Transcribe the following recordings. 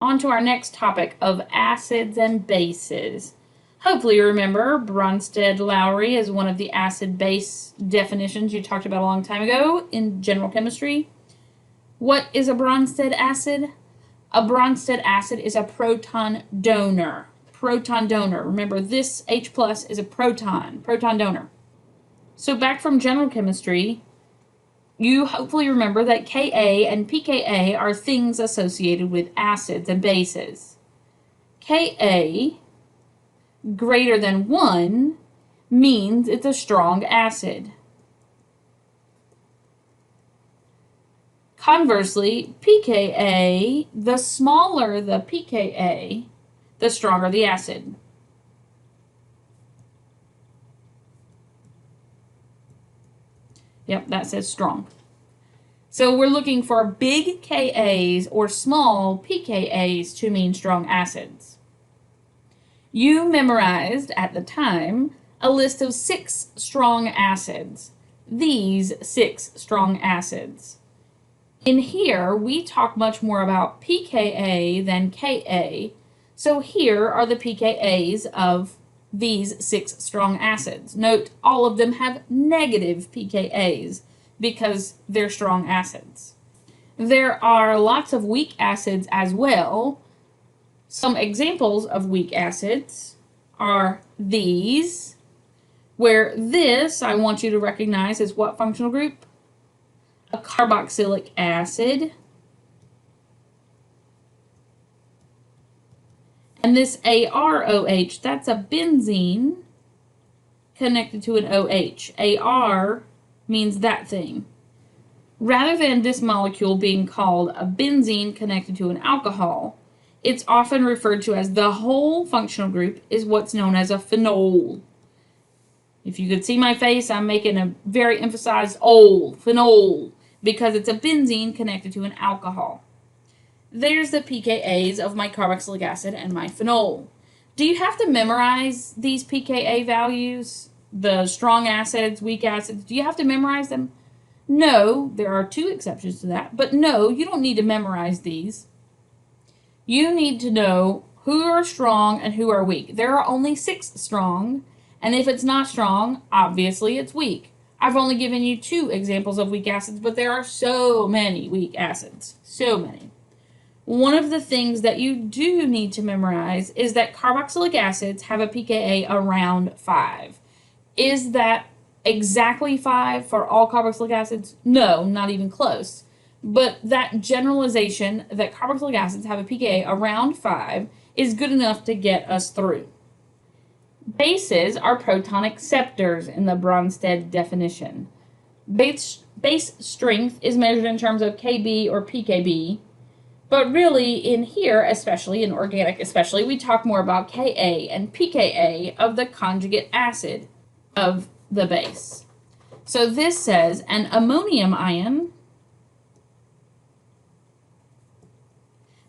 On to our next topic of acids and bases. Hopefully you remember Bronsted-Lowry is one of the acid-base definitions you talked about a long time ago in general chemistry. What is a Bronsted acid? A Bronsted acid is a proton donor. Proton donor. Remember, this H plus is a proton donor. So back from general chemistry, you hopefully remember that Ka and pKa are things associated with acids and bases. Ka greater than 1 means it's a strong acid. Conversely, pKa, the smaller the pKa, the stronger the acid. Yep, that says strong. So we're looking for big Kas or small pKas to mean strong acids. You memorized at the time a list of 6 strong acids. These 6 strong acids. In here, we talk much more about pKa than Ka. So here are the pKas of these 6 strong acids. Note, all of them have negative pKas because they're strong acids. There are lots of weak acids as well. Some examples of weak acids are these, where this, I want you to recognize, is what functional group? A carboxylic acid. And this AROH, that's a benzene connected to an OH. AR means that thing. Rather than this molecule being called a benzene connected to an alcohol, it's often referred to as the whole functional group is what's known as a phenol. If you could see my face, I'm making a very emphasized phenol, because it's a benzene connected to an alcohol. There's the pKas of my carboxylic acid and my phenol. Do you have to memorize these pKa values? The strong acids, weak acids, do you have to memorize them? No, there are 2 exceptions to that, but no, you don't need to memorize these. You need to know who are strong and who are weak. There are only 6 strong, and if it's not strong, obviously it's weak. I've only given you 2 examples of weak acids, but there are so many weak acids. So many. One of the things that you do need to memorize is that carboxylic acids have a pKa around 5. Is that exactly 5 for all carboxylic acids? No, not even close. But that generalization that carboxylic acids have a pKa around 5 is good enough to get us through. Bases are proton acceptors in the Bronsted definition. Base strength is measured in terms of Kb or pKb, but really in here, especially in organic especially, we talk more about Ka and pKa of the conjugate acid of the base. So this says an ammonium ion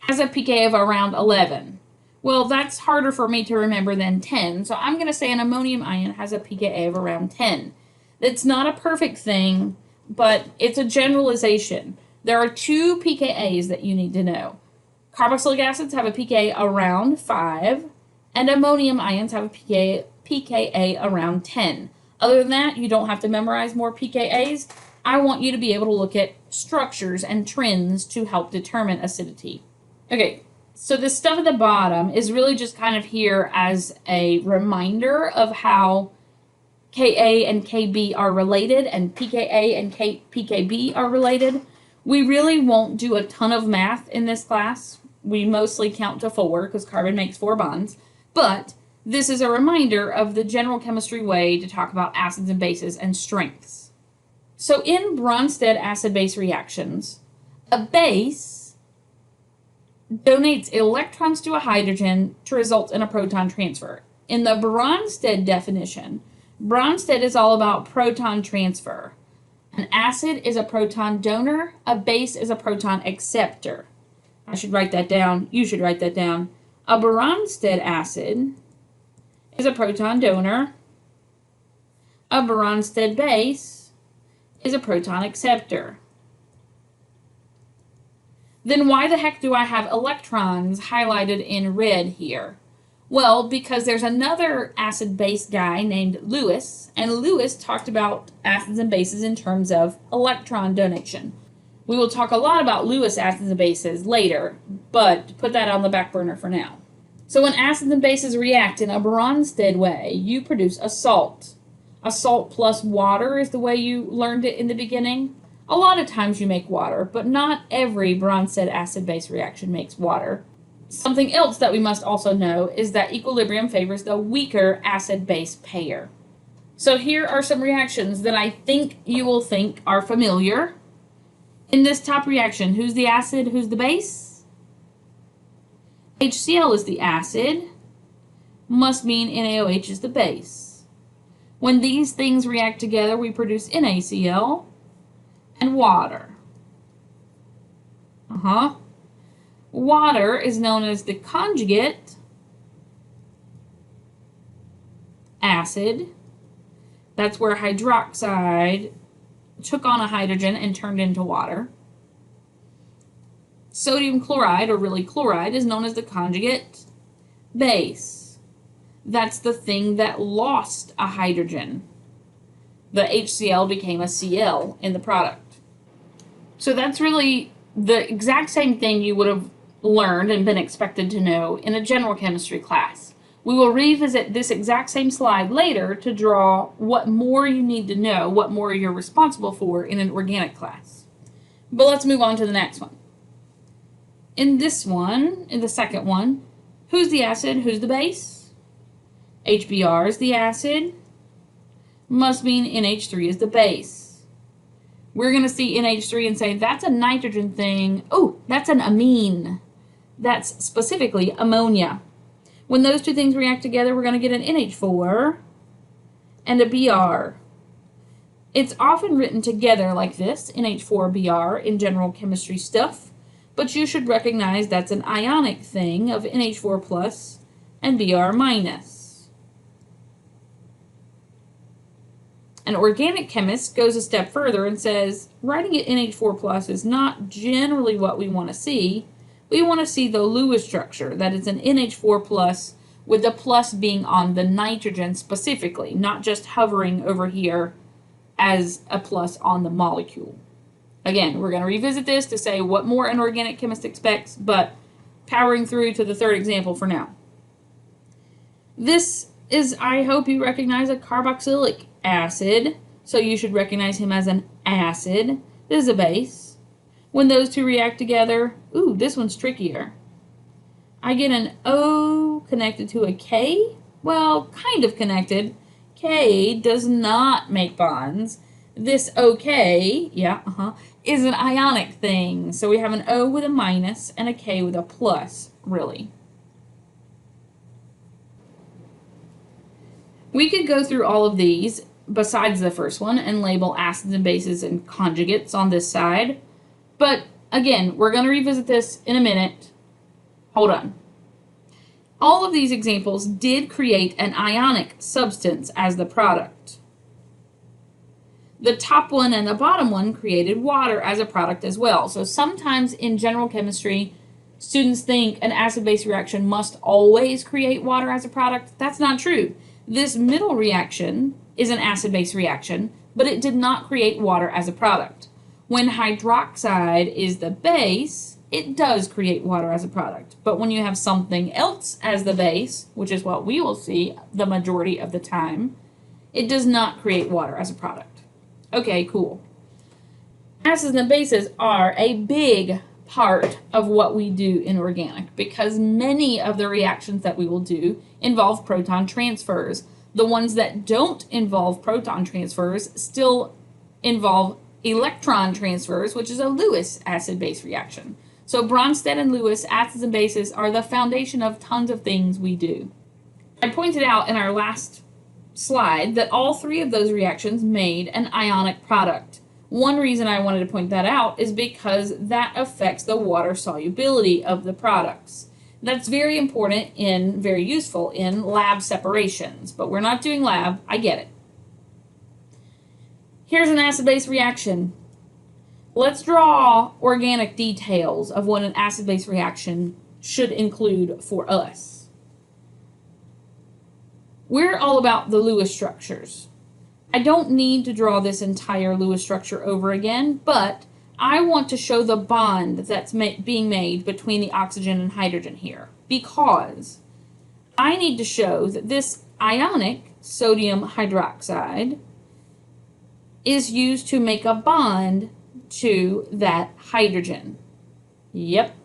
has a pKa of around 11. Well, that's harder for me to remember than 10, so I'm going to say an ammonium ion has a pKa of around 10. It's not a perfect thing, but it's a generalization. There are 2 pKas that you need to know. Carboxylic acids have a pKa around 5, and ammonium ions have a pKa around 10. Other than that, you don't have to memorize more pKas. I want you to be able to look at structures and trends to help determine acidity. Okay, so this stuff at the bottom is really just kind of here as a reminder of how Ka and Kb are related and pKa and pKb are related. We really won't do a ton of math in this class. We mostly count to 4 because carbon makes 4 bonds, but this is a reminder of the general chemistry way to talk about acids and bases and strengths. So in Bronsted acid-base reactions, a base donates electrons to a hydrogen to result in a proton transfer. In the Bronsted definition, Bronsted is all about proton transfer. An acid is a proton donor, a base is a proton acceptor. I should write that down. You should write that down. A Bronsted acid is a proton donor. A Bronsted base is a proton acceptor. Then why the heck do I have electrons highlighted in red here? Well, because there's another acid-base guy named Lewis, and Lewis talked about acids and bases in terms of electron donation. We will talk a lot about Lewis acids and bases later, but put that on the back burner for now. So when acids and bases react in a Bronsted way, you produce a salt. A salt plus water is the way you learned it in the beginning. A lot of times you make water, but not every Bronsted acid-base reaction makes water. Something else that we must also know is that equilibrium favors the weaker acid-base pair. So here are some reactions that I think you will think are familiar. In this top reaction, who's the acid, who's the base? HCl is the acid, must mean NaOH is the base. When these things react together, we produce NaCl and water. Water is known as the conjugate acid. That's where hydroxide took on a hydrogen and turned into water. Sodium chloride, or really chloride, is known as the conjugate base. That's the thing that lost a hydrogen. The HCl became a Cl in the product. So that's really the exact same thing you would have learned and been expected to know in a general chemistry class. We will revisit this exact same slide later to draw what more you need to know, what more you're responsible for in an organic class. But let's move on to the next one. In this one, in the second one, who's the acid, who's the base? HBr is the acid, must mean NH3 is the base. We're going to see NH3 and say that's a nitrogen thing. Oh, that's an amine. That's specifically ammonia. When those two things react together, we're going to get an NH4 and a Br. It's often written together like this, NH4Br, in general chemistry stuff, but you should recognize that's an ionic thing of NH4 plus and Br minus. An organic chemist goes a step further and says, writing it NH4 plus is not generally what we want to see. We want to see the Lewis structure, that it's an NH4 plus with the plus being on the nitrogen specifically, not just hovering over here as a plus on the molecule. Again, we're going to revisit this to say what more an organic chemist expects, but powering through to the third example for now. This is, I hope you recognize, a carboxylic acid, so you should recognize him as an acid. This is a base. When those two react together, ooh, this one's trickier. I get an O connected to a K. Well, kind of connected. K does not make bonds. This OK, is an ionic thing. So we have an O with a minus and a K with a plus, really. We could go through all of these besides the first one and label acids and bases and conjugates on this side. But again, we're going to revisit this in a minute. Hold on. All of these examples did create an ionic substance as the product. The top one and the bottom one created water as a product as well. So sometimes in general chemistry, students think an acid-base reaction must always create water as a product. That's not true. This middle reaction is an acid-base reaction, but it did not create water as a product. When hydroxide is the base, it does create water as a product. But when you have something else as the base, which is what we will see the majority of the time, it does not create water as a product. Okay, cool. Acids and bases are a big part of what we do in organic because many of the reactions that we will do involve proton transfers. The ones that don't involve proton transfers still involve electron transfers, which is a Lewis acid-base reaction. So Bronsted and Lewis acids and bases are the foundation of tons of things we do. I pointed out in our last slide that all three of those reactions made an ionic product. One reason I wanted to point that out is because that affects the water solubility of the products. That's very important and very useful in lab separations, but we're not doing lab, I get it. Here's an acid-base reaction. Let's draw organic details of what an acid-base reaction should include for us. We're all about the Lewis structures. I don't need to draw this entire Lewis structure over again, but I want to show the bond that's being made between the oxygen and hydrogen here, because I need to show that this ionic sodium hydroxide is used to make a bond to that hydrogen. Yep.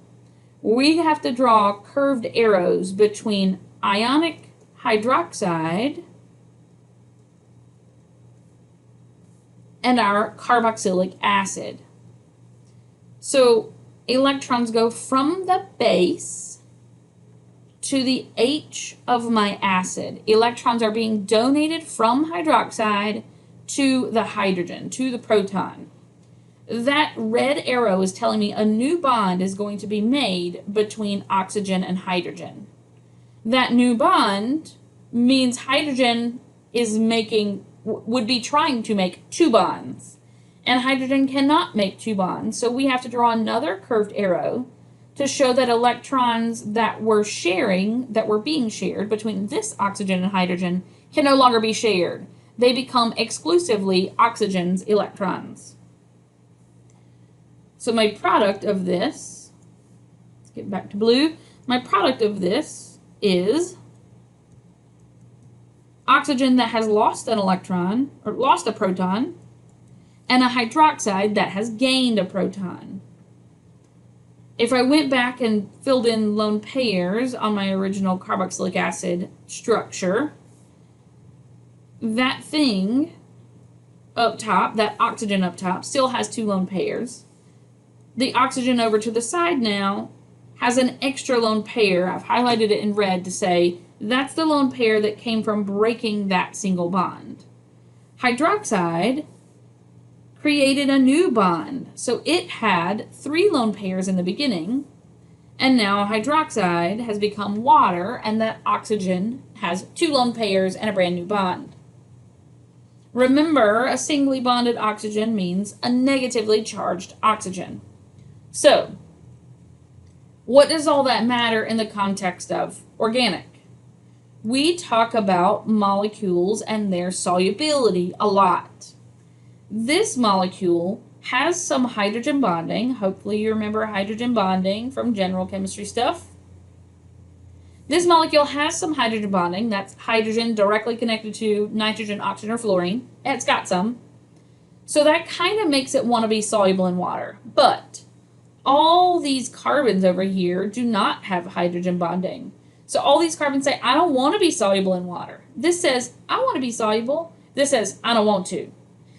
We have to draw curved arrows between ionic hydroxide and our carboxylic acid. So electrons go from the base to the H of my acid. Electrons are being donated from hydroxide to the hydrogen, to the proton. That red arrow is telling me a new bond is going to be made between oxygen and hydrogen. That new bond means hydrogen is would be trying to make two bonds. And hydrogen cannot make two bonds, so we have to draw another curved arrow to show that electrons that were being shared between this oxygen and hydrogen can no longer be shared. They become exclusively oxygen's electrons. So my product of this, let's get back to blue, my product of this is oxygen that has lost an electron, or lost a proton, and a hydroxide that has gained a proton. If I went back and filled in lone pairs on my original carboxylic acid structure, that thing up top, that oxygen up top, still has two lone pairs. The oxygen over to the side now has an extra lone pair. I've highlighted it in red to say that's the lone pair that came from breaking that single bond. Hydroxide created a new bond. So it had three lone pairs in the beginning, and now hydroxide has become water, and that oxygen has two lone pairs and a brand new bond. Remember, a singly bonded oxygen means a negatively charged oxygen. So, what does all that matter in the context of organic? We talk about molecules and their solubility a lot. This molecule has some hydrogen bonding. Hopefully you remember hydrogen bonding from general chemistry stuff. This molecule has some hydrogen bonding. That's hydrogen directly connected to nitrogen, oxygen, or fluorine. It's got some. So that kind of makes it want to be soluble in water. But all these carbons over here do not have hydrogen bonding. So all these carbons say, I don't want to be soluble in water. This says, I want to be soluble. This says, I don't want to.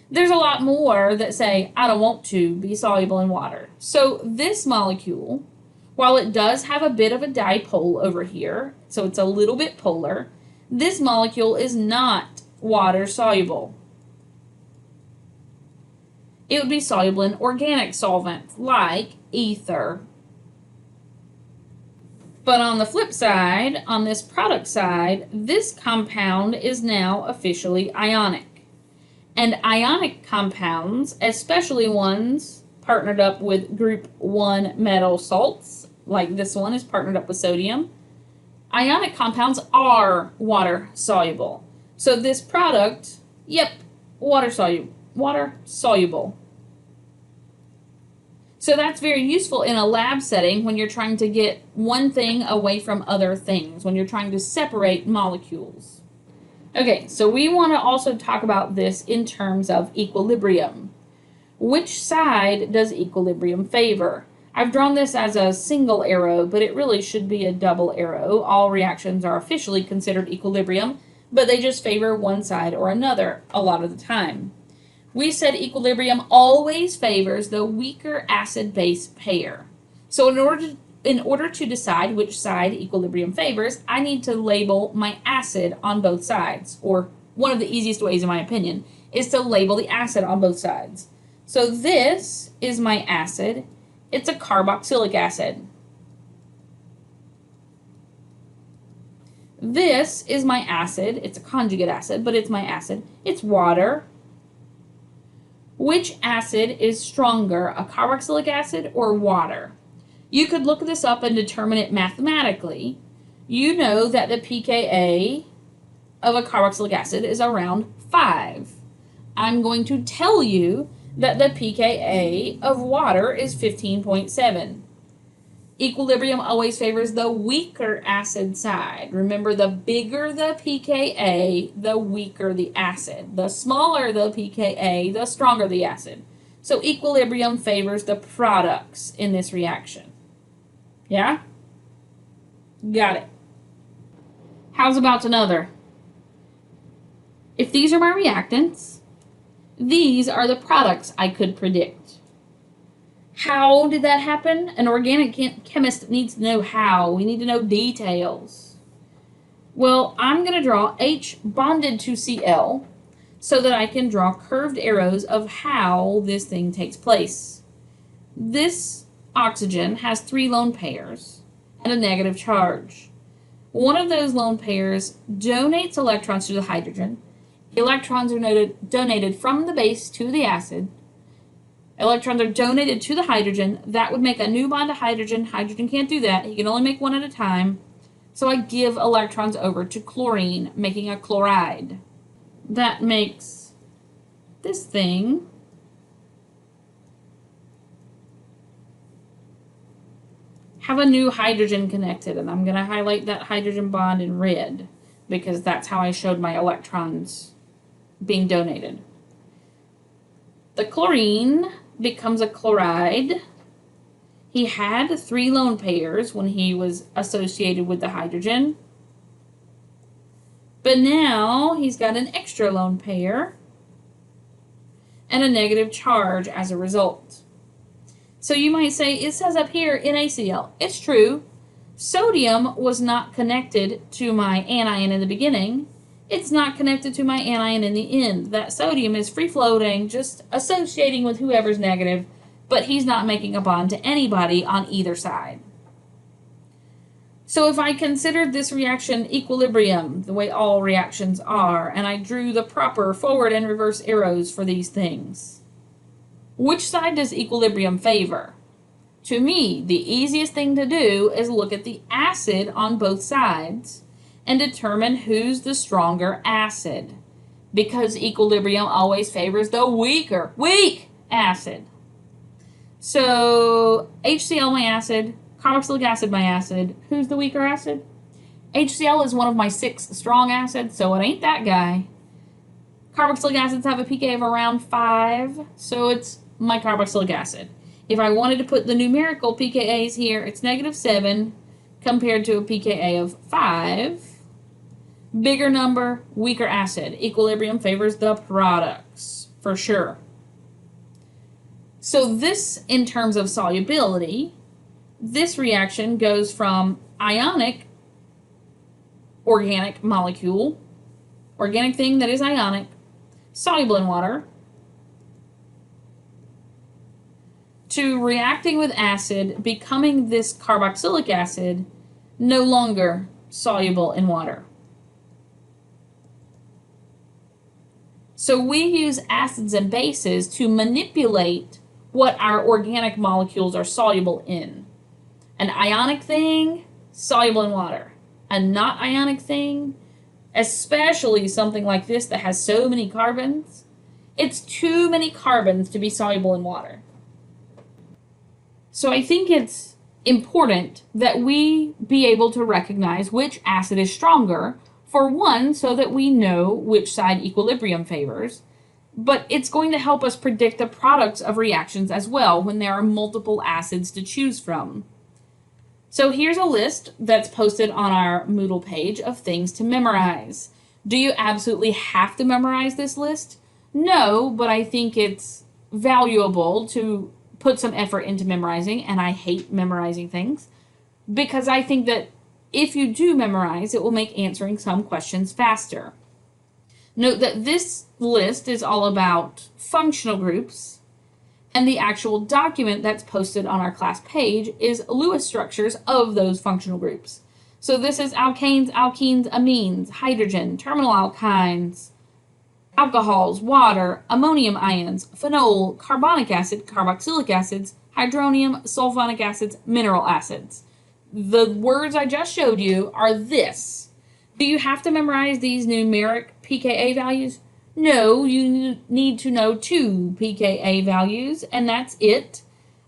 There's a lot more that say, I don't want to be soluble in water. So this molecule, while it does have a bit of a dipole over here, so it's a little bit polar, this molecule is not water soluble. It would be soluble in organic solvents like ether. But on the flip side, on this product side, this compound is now officially ionic. And ionic compounds, especially ones partnered up with group 1 metal salts, like this one is partnered up with sodium, ionic compounds are water soluble. So this product, yep, water soluble. So that's very useful in a lab setting when you're trying to get one thing away from other things, when you're trying to separate molecules. Okay, so we want to also talk about this in terms of equilibrium. Which side does equilibrium favor? I've drawn this as a single arrow, but it really should be a double arrow. All reactions are officially considered equilibrium, but they just favor one side or another a lot of the time. We said equilibrium always favors the weaker acid-base pair. So in order to decide which side equilibrium favors, I need to label my acid on both sides. Or one of the easiest ways, in my opinion, is to label the acid on both sides. So this is my acid. It's a carboxylic acid. This is my acid. It's a conjugate acid, but it's my acid. It's water. Which acid is stronger, a carboxylic acid or water? You could look this up and determine it mathematically. You know that the pKa of a carboxylic acid is around 5. I'm going to tell you that the pKa of water is 15.7. Equilibrium always favors the weaker acid side. Remember, the bigger the pKa, the weaker the acid. The smaller the pKa, the stronger the acid. So equilibrium favors the products in this reaction. Yeah? Got it. How's about another? If these are my reactants, these are the products I could predict. How did that happen? An organic chemist needs to know how. We need to know details. Well, I'm going to draw H bonded to Cl so that I can draw curved arrows of how this thing takes place. This oxygen has 3 lone pairs and a negative charge. One of those lone pairs donates electrons to the hydrogen. The electrons are donated from the base to the acid. Electrons are donated to the hydrogen. That would make a new bond to hydrogen. Hydrogen can't do that. He can only make one at a time. So I give electrons over to chlorine, making a chloride. That makes this thing have a new hydrogen connected. And I'm going to highlight that hydrogen bond in red because that's how I showed my electrons being donated. The chlorine becomes a chloride. He had 3 lone pairs when he was associated with the hydrogen. But now he's got an extra lone pair and a negative charge as a result. So you might say, it says up here NaCl. It's true. Sodium was not connected to my anion in the beginning. It's not connected to my anion in the end. That sodium is free-floating, just associating with whoever's negative, but he's not making a bond to anybody on either side. So if I considered this reaction equilibrium, the way all reactions are, and I drew the proper forward and reverse arrows for these things, which side does equilibrium favor? To me, the easiest thing to do is look at the acid on both sides and determine who's the stronger acid, because equilibrium always favors the weak acid. So HCl my acid, carboxylic acid my acid. Who's the weaker acid? HCl is one of my 6 strong acids, so it ain't that guy. Carboxylic acids have a pK of around 5, so it's my carboxylic acid. If I wanted to put the numerical pKa's here, it's -7 compared to a pKa of 5. Bigger number, weaker acid. Equilibrium favors the products, for sure. So this, in terms of solubility, this reaction goes from ionic organic molecule, organic thing that is ionic, soluble in water, to reacting with acid, becoming this carboxylic acid, no longer soluble in water. So we use acids and bases to manipulate what our organic molecules are soluble in. An ionic thing, soluble in water. A not ionic thing, especially something like this that has so many carbons, it's too many carbons to be soluble in water. So I think it's important that we be able to recognize which acid is stronger, for one, so that we know which side equilibrium favors, but it's going to help us predict the products of reactions as well when there are multiple acids to choose from. So here's a list that's posted on our Moodle page of things to memorize. Do you absolutely have to memorize this list? No, but I think it's valuable to put some effort into memorizing, and I hate memorizing things, because I think that if you do memorize, it will make answering some questions faster. Note that this list is all about functional groups, and the actual document that's posted on our class page is Lewis structures of those functional groups. So this is alkanes, alkenes, amines, hydrogen, terminal alkynes, alcohols, water, ammonium ions, phenol, carbonic acid, carboxylic acids, hydronium, sulfonic acids, mineral acids. The words I just showed you are this. Do you have to memorize these numeric pKa values? No, you need to know 2 pKa values, and that's it.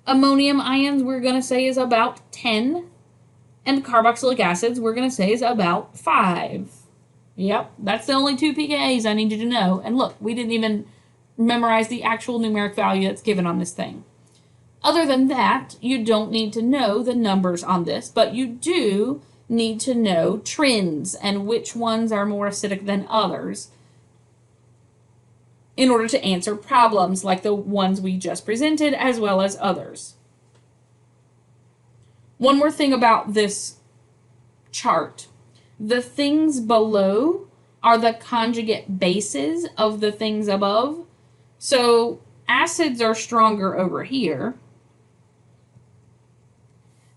Ammonium ions, we're going to say, is about 10. And carboxylic acids, we're going to say, is about 5. Yep, that's the only 2 pKa's I need you to know. And look, we didn't even memorize the actual numeric value that's given on this thing. Other than that, you don't need to know the numbers on this, but you do need to know trends and which ones are more acidic than others in order to answer problems like the ones we just presented, as well as others. One more thing about this chart. The things below are the conjugate bases of the things above. So acids are stronger over here.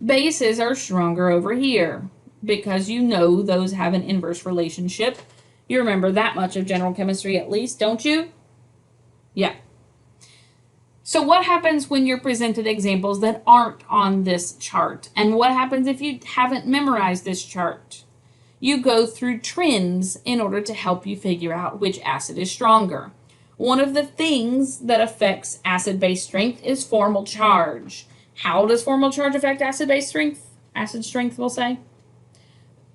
Bases are stronger over here because you know those have an inverse relationship. You remember that much of general chemistry at least, don't you? Yeah. So what happens when you're presented examples that aren't on this chart? And what happens if you haven't memorized this chart? You go through trends in order to help you figure out which acid is stronger. One of the things that affects acid-base strength is formal charge. How does formal charge affect acid-base strength? Acid strength, we'll say.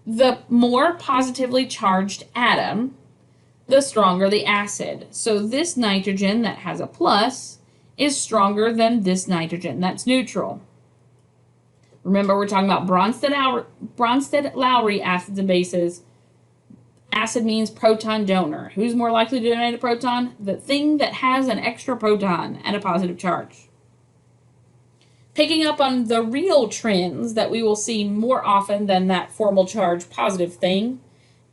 The more positively charged atom, the stronger the acid. So this nitrogen that has a plus is stronger than this nitrogen that's neutral. Remember, we're talking about Bronsted-Lowry acids and bases. Acid means proton donor. Who's more likely to donate a proton? The thing that has an extra proton and a positive charge. Picking up on the real trends that we will see more often than that formal charge positive thing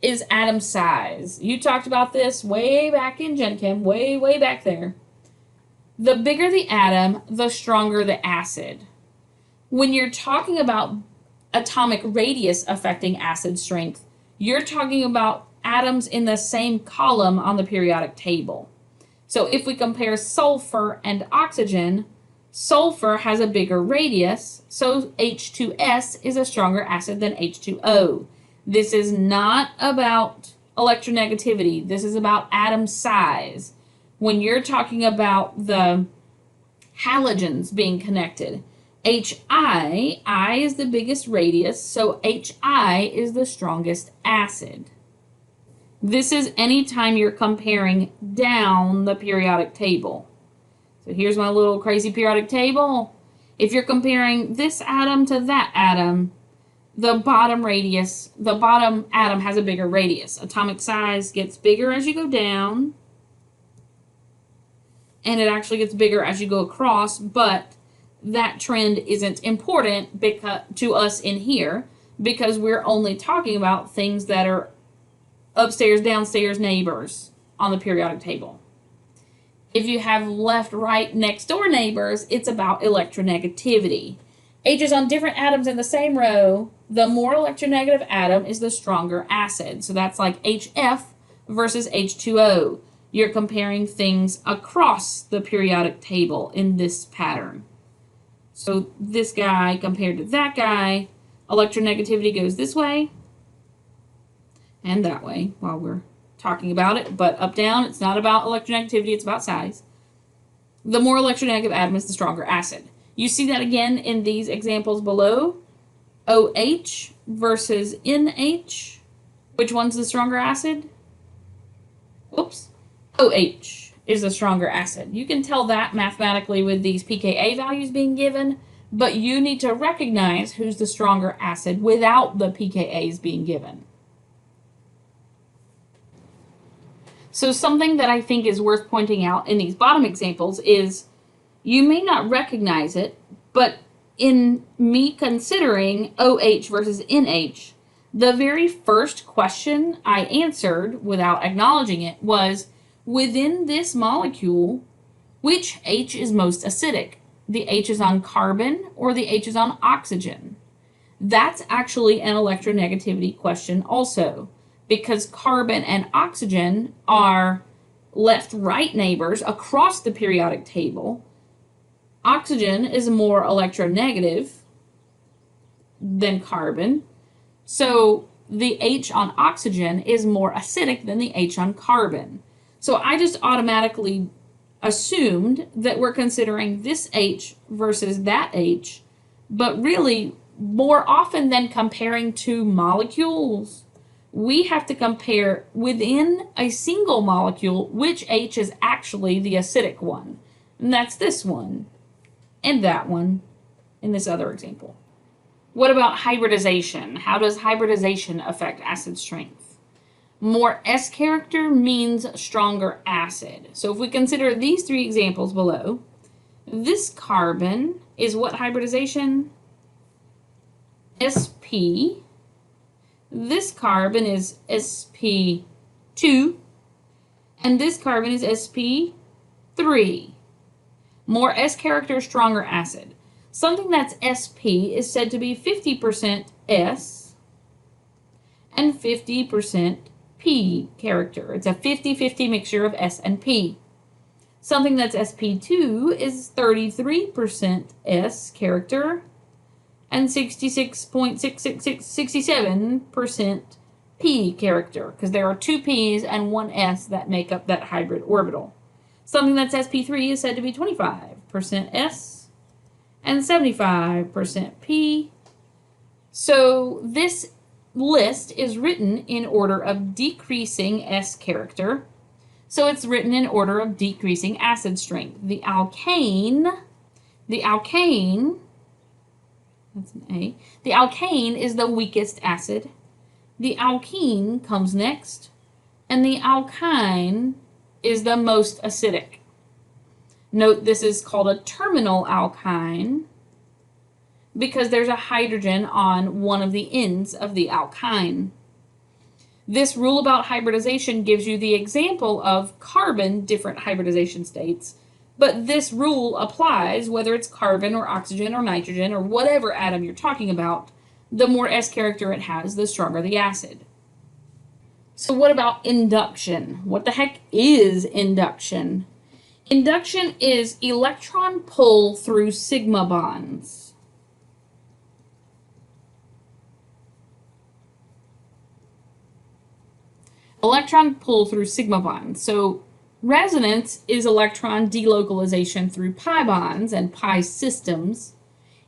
is atom size. You talked about this way back in Gen Chem, way back there. The bigger the atom, the stronger the acid. When you're talking about atomic radius affecting acid strength, you're talking about atoms in the same column on the periodic table. So if we compare sulfur and oxygen, sulfur has a bigger radius, so H2S is a stronger acid than H2O. This is not about electronegativity. This is about atom size. When you're talking about the halogens being connected, HI, I is the biggest radius, so HI is the strongest acid. This is anytime you're comparing down the periodic table. So here's my little crazy periodic table. If you're comparing this atom to that atom, the bottom atom has a bigger radius. Atomic size gets bigger as you go down, and it actually gets bigger as you go across, but that trend isn't important to us in here because we're only talking about things that are upstairs, downstairs neighbors on the periodic table. If you have left, right, next door neighbors, it's about electronegativity. H's on different atoms in the same row, the more electronegative atom is the stronger acid. So that's like HF versus H2O. You're comparing things across the periodic table in this pattern. So this guy compared to that guy, electronegativity goes this way and that way while we're talking about it. But up, down, it's not about electronegativity, it's about size. The more electronegative atom is the stronger acid. You see that again in these examples below. OH versus NH. Which one's the stronger acid? Whoops. OH is the stronger acid. You can tell that mathematically with these pKa values being given, but you need to recognize who's the stronger acid without the pKa's being given. So something that I think is worth pointing out in these bottom examples is you may not recognize it, but in me considering OH versus NH, the very first question I answered without acknowledging it was, within this molecule, which H is most acidic? The H is on carbon or the H is on oxygen? That's actually an electronegativity question also, because carbon and oxygen are left-right neighbors across the periodic table. Oxygen is more electronegative than carbon, so the H on oxygen is more acidic than the H on carbon. So I just automatically assumed that we're considering this H versus that H, but really, more often than comparing two molecules, we have to compare within a single molecule which H is actually the acidic one. And that's this one and that one in this other example. What about hybridization? How does hybridization affect acid strength? More S character means stronger acid. So if we consider these three examples below, this carbon is what hybridization? sp. This carbon is sp2, and this carbon is sp3. More S character, stronger acid. Something that's sp is said to be 50% S and 50% P character. It's a 50-50 mixture of S and P. Something that's sp2 is 33% S character and 66.667% P character, because there are two P's and one S that make up that hybrid orbital. Something that's sp3 is said to be 25% S and 75% P. So this list is written in order of decreasing S character. So it's written in order of decreasing acid strength. The alkane, that's an A. The alkane is the weakest acid. The alkene comes next, and the alkyne is the most acidic. Note this is called a terminal alkyne because there's a hydrogen on one of the ends of the alkyne. This rule about hybridization gives you the example of carbon different hybridization states, but this rule applies whether it's carbon or oxygen or nitrogen or whatever atom you're talking about. The more S character it has, the stronger the acid. So what about induction? What the heck is induction? Induction is electron pull through sigma bonds. Electron pull through sigma bonds. So resonance is electron delocalization through pi bonds and pi systems.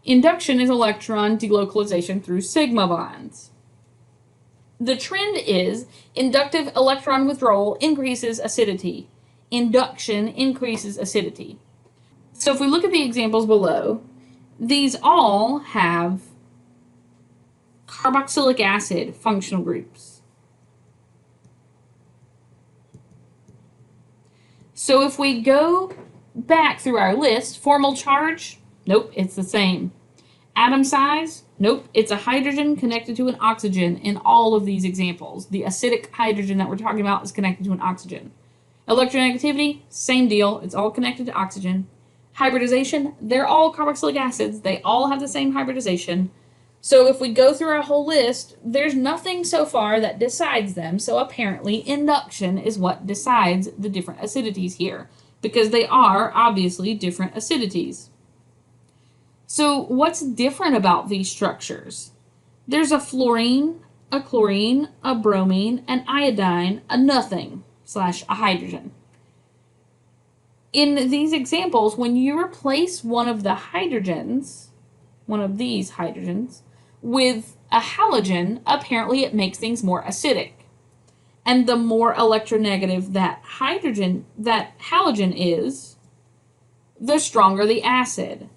Induction is electron delocalization through sigma bonds. The trend is inductive electron withdrawal increases acidity. Induction increases acidity. So if we look at the examples below, these all have carboxylic acid functional groups. So if we go back through our list, formal charge, nope, it's the same. Atom size, nope, it's a hydrogen connected to an oxygen in all of these examples. The acidic hydrogen that we're talking about is connected to an oxygen. Electronegativity, same deal, it's all connected to oxygen. Hybridization, they're all carboxylic acids, they all have the same hybridization. So if we go through our whole list, there's nothing so far that decides them, so apparently induction is what decides the different acidities here, because they are obviously different acidities. So what's different about these structures? There's a fluorine, a chlorine, a bromine, an iodine, a nothing / a hydrogen. In these examples, when you replace one of the hydrogens, one of these hydrogens, with a halogen, apparently it makes things more acidic. And the more electronegative that halogen is, the stronger the acid.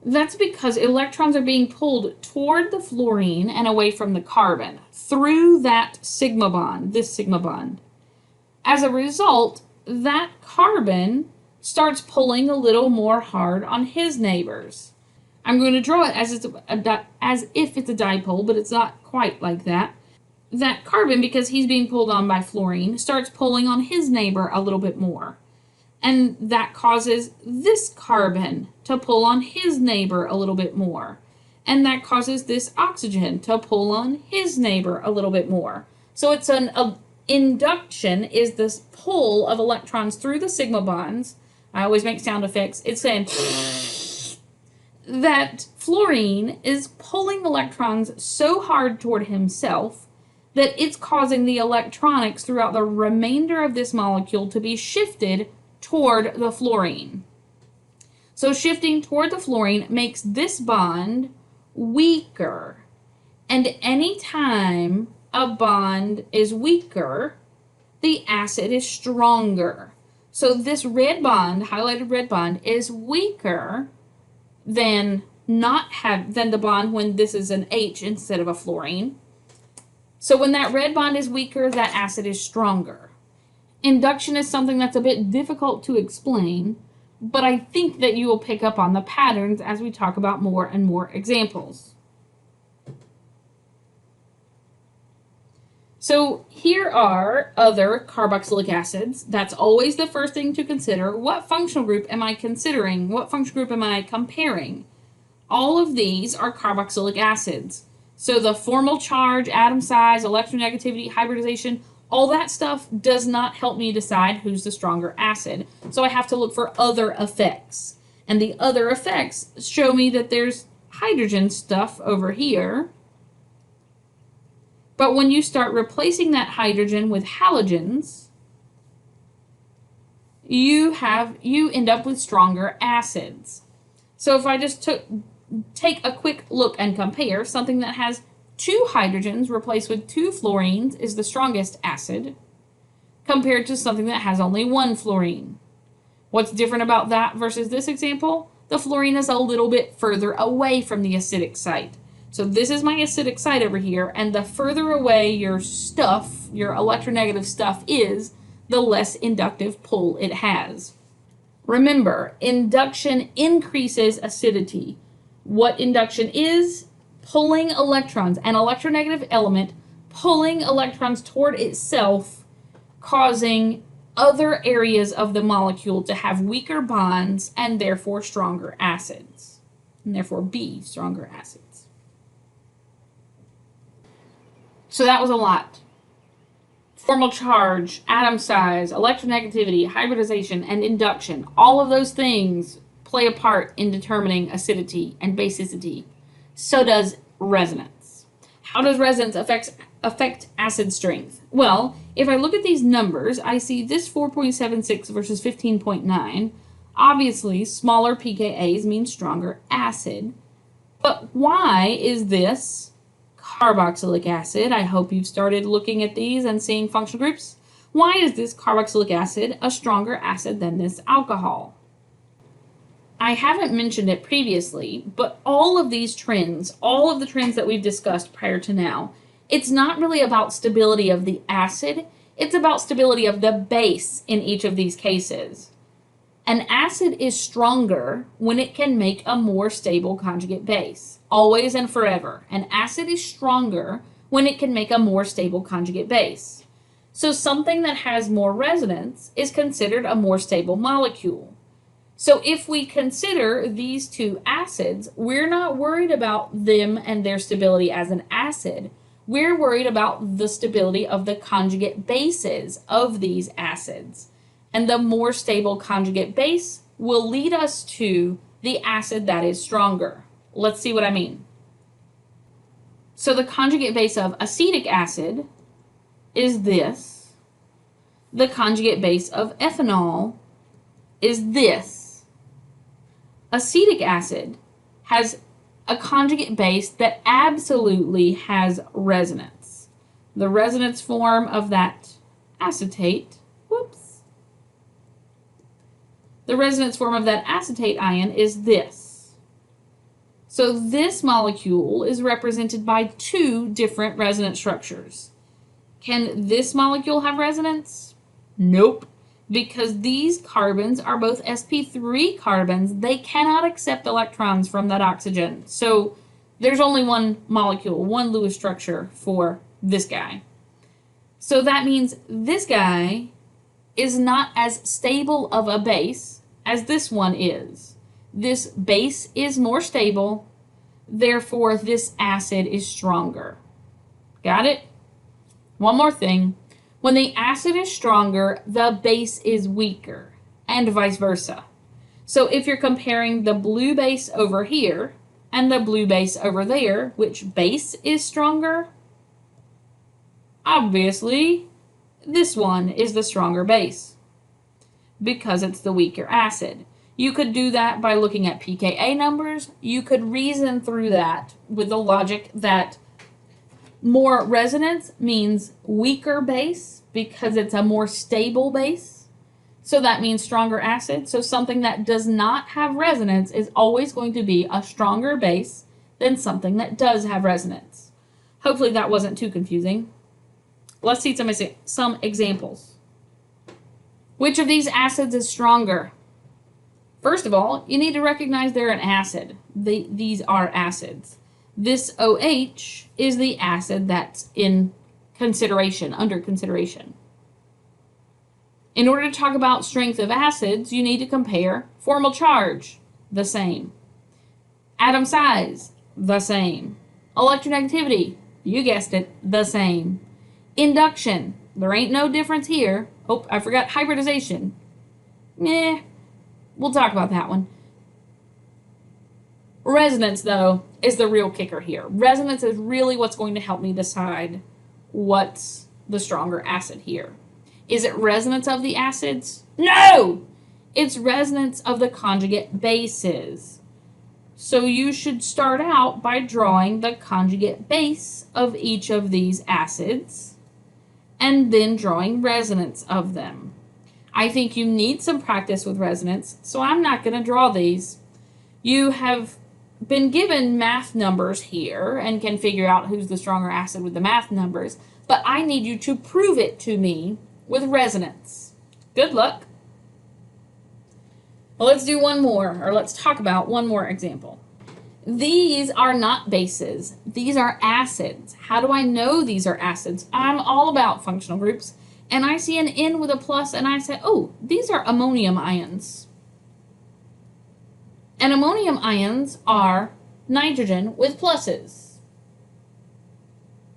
That's because electrons are being pulled toward the fluorine and away from the carbon through that sigma bond, this sigma bond. As a result, that carbon starts pulling a little more hard on his neighbors. I'm going to draw it as if it's a dipole, but it's not quite like that. That carbon, because he's being pulled on by fluorine, starts pulling on his neighbor a little bit more. And that causes this carbon to pull on his neighbor a little bit more. And that causes this oxygen to pull on his neighbor a little bit more. So it's Induction is this pull of electrons through the sigma bonds. I always make sound effects. It's saying that fluorine is pulling electrons so hard toward himself that it's causing the electronics throughout the remainder of this molecule to be shifted toward the fluorine. So shifting toward the fluorine makes this bond weaker. And anytime a bond is weaker, the acid is stronger. So this red bond, highlighted red bond, is weaker than the bond when this is an H instead of a fluorine. So when that red bond is weaker, that acid is stronger. Induction is something that's a bit difficult to explain, but I think that you will pick up on the patterns as we talk about more and more examples. So here are other carboxylic acids. That's always the first thing to consider. What functional group am I considering? What functional group am I comparing? All of these are carboxylic acids. So the formal charge, atom size, electronegativity, hybridization, all that stuff does not help me decide who's the stronger acid. So I have to look for other effects. And the other effects show me that there's hydrogen stuff over here. But when you start replacing that hydrogen with halogens, you end up with stronger acids. So if I just take a quick look and compare, something that has 2 hydrogens replaced with 2 fluorines is the strongest acid, compared to something that has only 1 fluorine. What's different about that versus this example? The fluorine is a little bit further away from the acidic site. So this is my acidic site over here, and the further away your stuff, your electronegative stuff is, the less inductive pull it has. Remember, induction increases acidity. What induction is? Pulling electrons, an electronegative element pulling electrons toward itself, causing other areas of the molecule to have weaker bonds and therefore stronger acids, and therefore be stronger acids. So that was a lot. Formal charge, atom size, electronegativity, hybridization, and induction. All of those things play a part in determining acidity and basicity. So does resonance. How does resonance affect acid strength? Well, if I look at these numbers, I see this 4.76 versus 15.9. Obviously, smaller pKa's mean stronger acid. But why is this carboxylic acid? I hope you've started looking at these and seeing functional groups. Why is this carboxylic acid a stronger acid than this alcohol? I haven't mentioned it previously, but all of these trends, all of the trends that we've discussed prior to now, it's not really about stability of the acid, it's about stability of the base in each of these cases. An acid is stronger when it can make a more stable conjugate base. Always and forever. An acid is stronger when it can make a more stable conjugate base. So something that has more resonance is considered a more stable molecule. So if we consider these two acids, we're not worried about them and their stability as an acid. We're worried about the stability of the conjugate bases of these acids. And the more stable conjugate base will lead us to the acid that is stronger. Let's see what I mean. So the conjugate base of acetic acid is this. The conjugate base of ethanol is this. Acetic acid has a conjugate base that absolutely has resonance. The resonance form of that acetate, the resonance form of that acetate ion is this. So this molecule is represented by two different resonance structures. Can this molecule have resonance? Nope. Because these carbons are both sp3 carbons, they cannot accept electrons from that oxygen. So there's only one molecule, one Lewis structure for this guy. So that means this guy is not as stable of a base as this one is. This base is more stable, therefore this acid is stronger. Got it? One more thing. When the acid is stronger, the base is weaker, and vice versa. So if you're comparing the blue base over here and the blue base over there, which base is stronger? Obviously, this one is the stronger base because it's the weaker acid. You could do that by looking at pKa numbers. You could reason through that with the logic that more resonance means weaker base because it's a more stable base. So that means stronger acid. So something that does not have resonance is always going to be a stronger base than something that does have resonance. Hopefully that wasn't too confusing. Let's see some examples. Which of these acids is stronger? First of all, you need to recognize they're an acid. These are acids. This OH is the acid that's in consideration, under consideration. In order to talk about strength of acids, you need to compare formal charge, the same. Atom size, the same. Electronegativity, you guessed it, the same. Induction, there ain't no difference here. Oh, I forgot hybridization. We'll talk about that one. Resonance, though, is the real kicker here. Resonance is really what's going to help me decide what's the stronger acid here. Is it resonance of the acids? No! It's resonance of the conjugate bases. So you should start out by drawing the conjugate base of each of these acids and then drawing resonance of them. I think you need some practice with resonance, so I'm not going to draw these. You have been given math numbers here and can figure out who's the stronger acid with the math numbers, but I need you to prove it to me with resonance. Good luck. Well, let's do one more, or let's talk about one more example. These are not bases. These are acids. How do I know these are acids? I'm all about functional groups. And I see an N with a plus, and I say, oh, these are ammonium ions. And ammonium ions are nitrogen with pluses.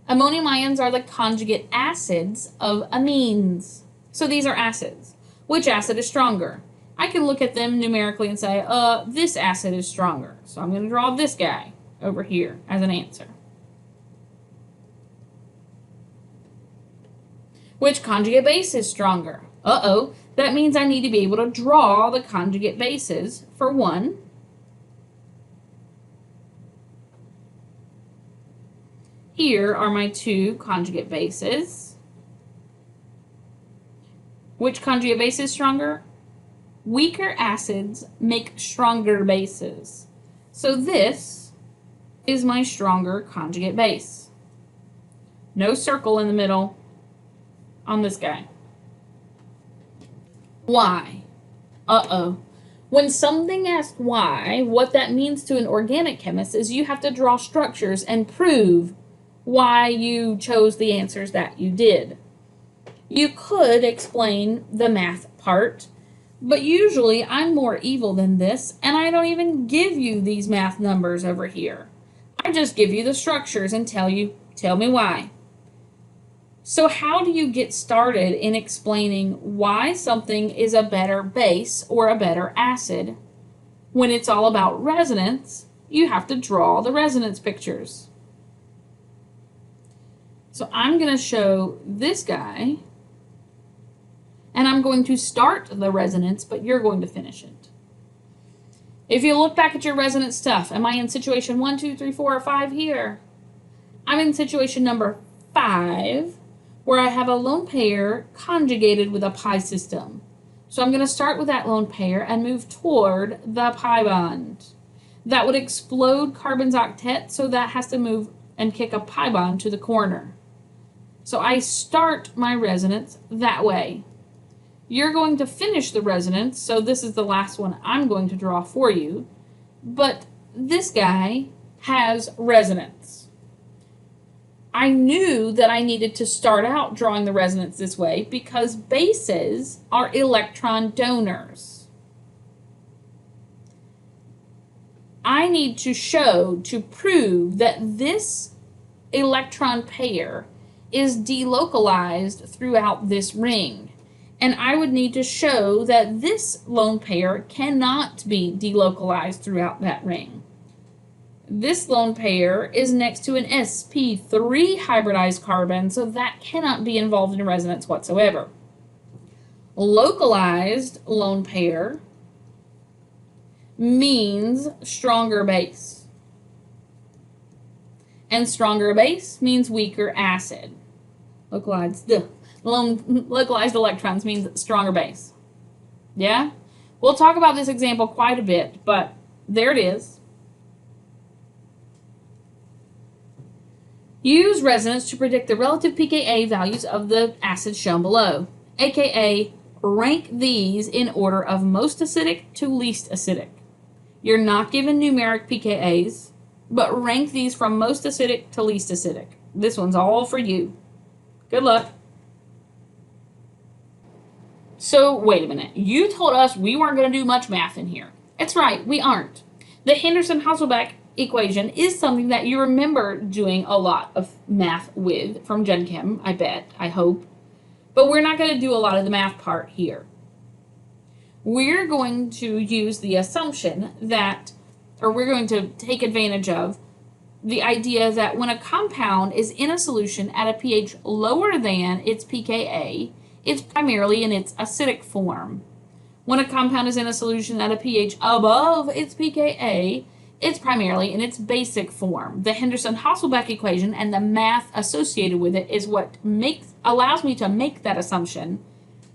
Ammonium ions are the conjugate acids of amines. So these are acids. Which acid is stronger? I can look at them numerically and say, this acid is stronger. So I'm going to draw this guy over here as an answer. Which conjugate base is stronger? That means I need to be able to draw the conjugate bases for one. Here are my two conjugate bases. Which conjugate base is stronger? Weaker acids make stronger bases. So this is my stronger conjugate base. No circle in the middle on this guy. Why? When something asks why, what that means to an organic chemist is you have to draw structures and prove why you chose the answers that you did. You could explain the math part, but usually I'm more evil than this, and I don't even give you these math numbers over here. I just give you the structures and tell me why. So how do you get started in explaining why something is a better base or a better acid? When it's all about resonance, you have to draw the resonance pictures. So I'm going to show this guy, and I'm going to start the resonance, but you're going to finish it. If you look back at your resonance stuff, am I in situation 1, 2, 3, 4, or 5 here? I'm in situation number 5. Where I have a lone pair conjugated with a pi system. So I'm going to start with that lone pair and move toward the pi bond. That would explode carbon's octet, so that has to move and kick a pi bond to the corner. So I start my resonance that way. You're going to finish the resonance, so this is the last one I'm going to draw for you. But this guy has resonance. I knew that I needed to start out drawing the resonance this way because bases are electron donors. I need to prove that this electron pair is delocalized throughout this ring. And I would need to show that this lone pair cannot be delocalized throughout that ring. This lone pair is next to an sp3 hybridized carbon, so that cannot be involved in resonance whatsoever. Localized lone pair means stronger base. And stronger base means weaker acid. Localized electrons means stronger base. Yeah? We'll talk about this example quite a bit, but there it is. Use resonance to predict the relative pKa values of the acids shown below, aka rank these in order of most acidic to least acidic. You're not given numeric pKa's, but rank these from most acidic to least acidic. This one's all for you. Good luck. So, wait a minute. You told us we weren't going to do much math in here. It's right, we aren't. The Henderson-Hasselbalch equation is something that you remember doing a lot of math with from Gen Chem, I bet, I hope. But we're not going to do a lot of the math part here. We're going to use the assumption that, or we're going to take advantage of the idea that when a compound is in a solution at a pH lower than its pKa, it's primarily in its acidic form. When a compound is in a solution at a pH above its pKa, it's primarily in its basic form. The Henderson-Hasselbalch equation and the math associated with it is what allows me to make that assumption,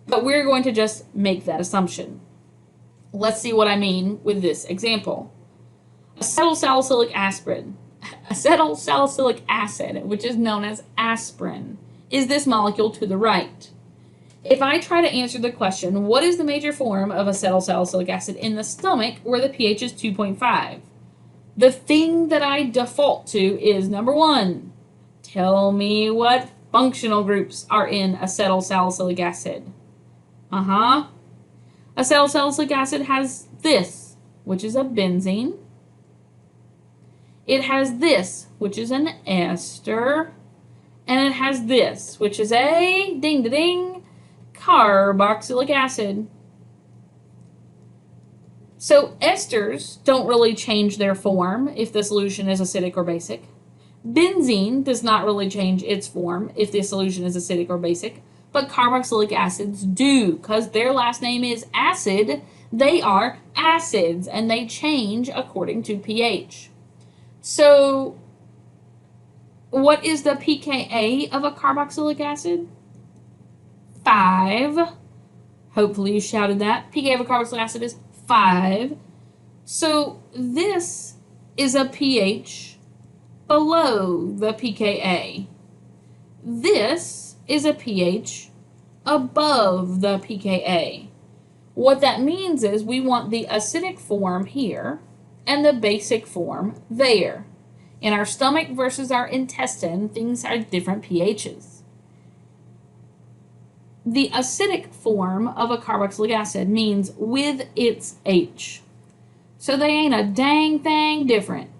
but we're going to just make that assumption. Let's see what I mean with this example. Acetylsalicylic acid, which is known as aspirin, is this molecule to the right. If I try to answer the question, what is the major form of acetylsalicylic acid in the stomach where the pH is 2.5? The thing that I default to is, number one, tell me what functional groups are in acetylsalicylic acid. Acetylsalicylic acid has this, which is a benzene. It has this, which is an ester. And it has this, which is a ding-da-ding carboxylic acid. So esters don't really change their form if the solution is acidic or basic. Benzene does not really change its form if the solution is acidic or basic, but carboxylic acids do, because their last name is acid. They are acids, and they change according to pH. So what is the pKa of a carboxylic acid? 5. Hopefully you shouted that. pKa of a carboxylic acid is 5. So this is a pH below the pKa. This is a pH above the pKa. What that means is we want the acidic form here and the basic form there. In our stomach versus our intestine, things are different pHs. The acidic form of a carboxylic acid means with its H. So they ain't a dang thing different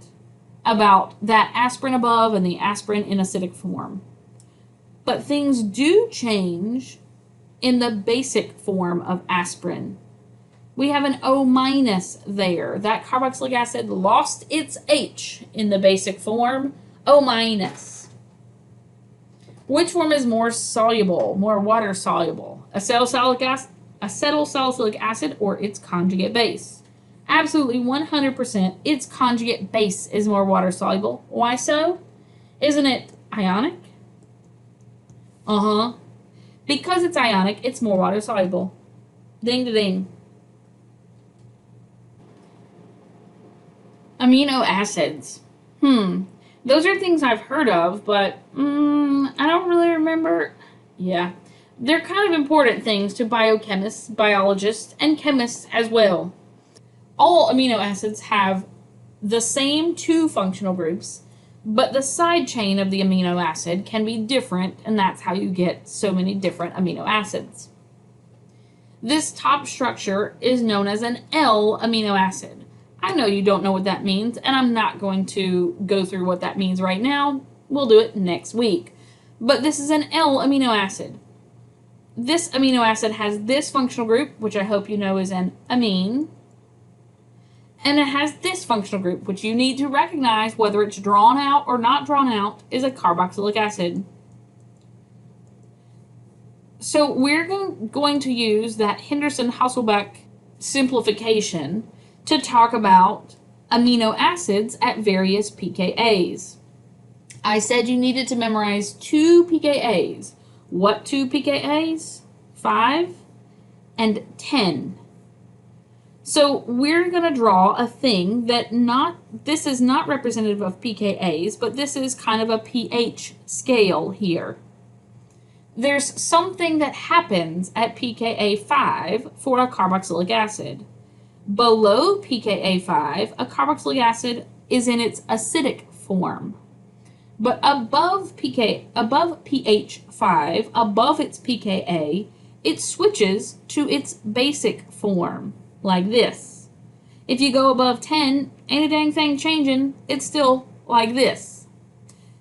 about that aspirin above and the aspirin in acidic form. But things do change in the basic form of aspirin. We have an O- there. That carboxylic acid lost its H in the basic form, O-. Which form is more soluble, more water soluble? Acetylsalicylic acid or its conjugate base? Absolutely 100% its conjugate base is more water soluble. Why so? Isn't it ionic? Because it's ionic, it's more water soluble. Ding da ding. Amino acids. Those are things I've heard of, but I don't really remember. Yeah. They're kind of important things to biochemists, biologists, and chemists as well. All amino acids have the same 2 functional groups, but the side chain of the amino acid can be different, and that's how you get so many different amino acids. This top structure is known as an L amino acid. I know you don't know what that means, and I'm not going to go through what that means right now. We'll do it next week. but this is an L amino acid. This amino acid has this functional group, which I hope you know is an amine, and it has this functional group, which you need to recognize whether it's drawn out or not drawn out, is a carboxylic acid. So we're going to use that Henderson-Hasselbalch simplification to talk about amino acids at various pKa's. I said you needed to memorize 2 pKa's. What 2 pKa's? 5 and 10. So we're going to draw a thing that this is not representative of pKa's, but this is kind of a pH scale here. There's something that happens at pKa 5 for a carboxylic acid. Below pKa 5, a carboxylic acid is in its acidic form. But above pH 5, above its pKa, it switches to its basic form, like this. If you go above 10, ain't a dang thing changing, it's still like this.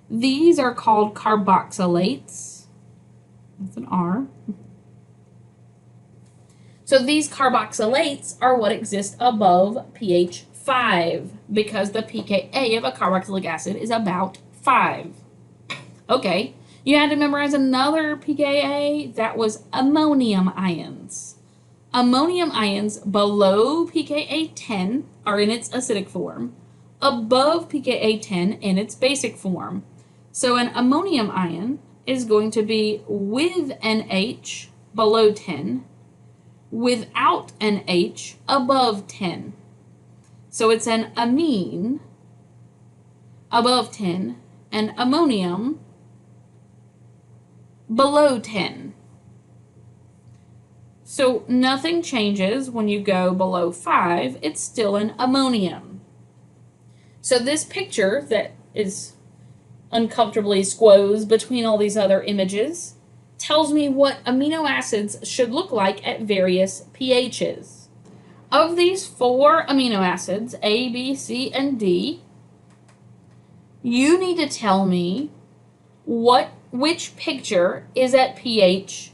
These are called carboxylates. That's an R. So these carboxylates are what exist above pH 5 because the pKa of a carboxylic acid is about 5. Okay, you had to memorize another pKa. That was ammonium ions. Ammonium ions below pKa 10 are in its acidic form, above pKa 10 in its basic form. So an ammonium ion is going to be with an H below 10, without an H above 10. So it's an amine above 10 and ammonium below 10. So nothing changes when you go below 5. It's still an ammonium. So this picture that is uncomfortably squoze between all these other images tells me what amino acids should look like at various pHs. Of these 4 amino acids, A, B, C, and D, you need to tell me which picture is at pH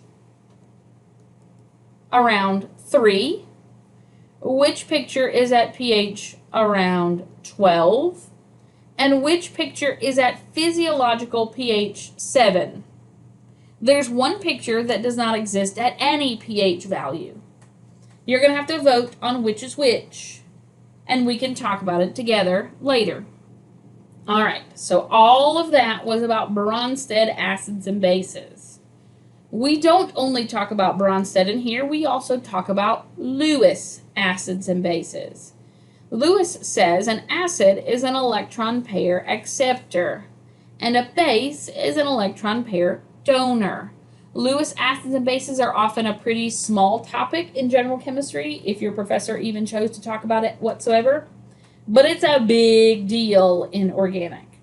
around 3, which picture is at pH around 12, and which picture is at physiological pH 7. There's one picture that does not exist at any pH value. You're going to have to vote on which is which, and we can talk about it together later. All right, so all of that was about Bronsted acids and bases. We don't only talk about Bronsted in here, we also talk about Lewis acids and bases. Lewis says an acid is an electron pair acceptor, and a base is an electron pair donor. Lewis acids and bases are often a pretty small topic in general chemistry, if your professor even chose to talk about it whatsoever, but it's a big deal in organic.